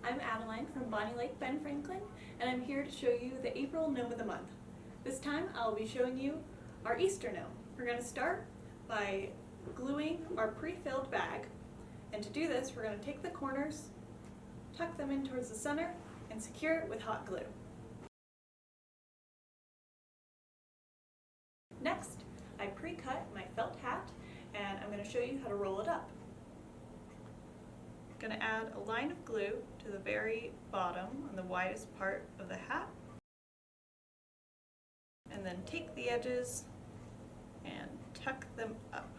I'm Adaline from Bonney Lake, Ben Franklin, and I'm here to show you the April Gnome of the Month. This time I'll be showing you our Easter gnome. We're going to start by gluing our pre-filled bag, and to do this we're going to take the corners, tuck them in towards the center, and secure it with hot glue. Next, I pre-cut my felt hat, and I'm going to show you how to roll it up. I'm going to add a line of glue to the very bottom on the widest part of the hat, and then take the edges and tuck them up.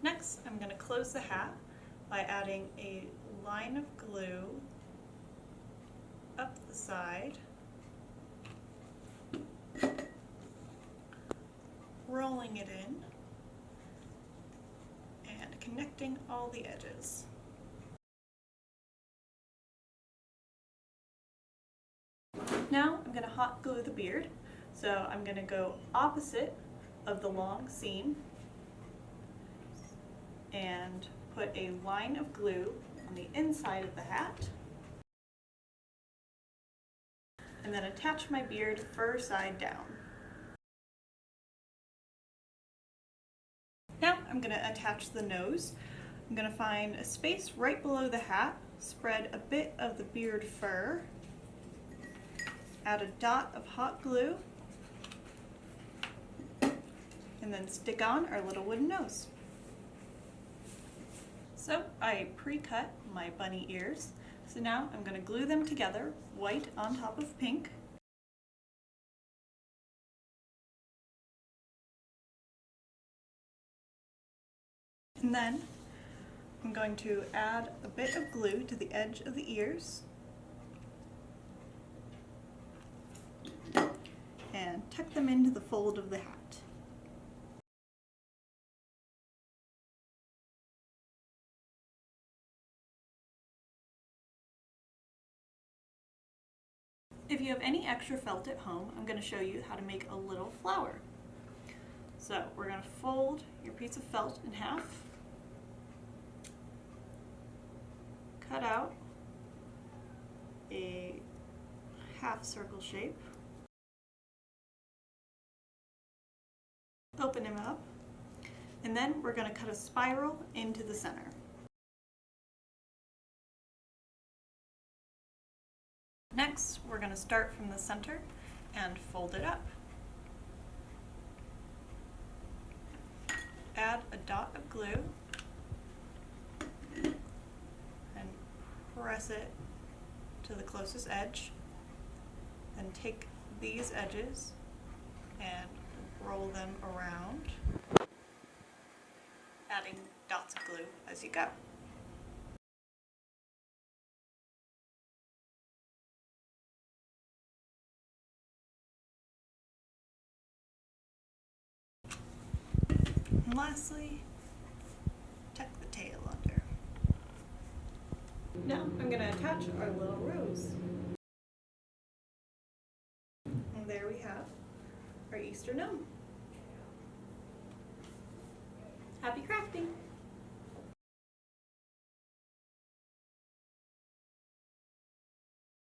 Next, I'm going to close the hat by adding a line of glue up the side, rolling it in, and connecting all the edges. Now I'm going to hot glue the beard, so I'm going to go opposite of the long seam and put a line of glue on the inside of the hat, and then attach my beard fur side down. Now I'm going to attach the nose. I'm going to find a space right below the hat, spread a bit of the beard fur, add a dot of hot glue, and then stick on our little wooden nose. So I pre-cut my bunny ears, so now I'm going to glue them together, white on top of pink. And then I'm going to add a bit of glue to the edge of the ears and tuck them into the fold of the hat. If you have any extra felt at home, I'm going to show you how to make a little flower. So we're going to fold your piece of felt in half, cut out a half circle shape, open him up, and then we're going to cut a spiral into the center. Next, we're going to start from the center and fold it up. Add a dot of glue and press it to the closest edge. Then take these edges and roll them around, adding dots of glue as you go. And lastly, tuck the tail under. Now I'm going to attach our little rose. And there we have our Easter gnome. Happy crafting!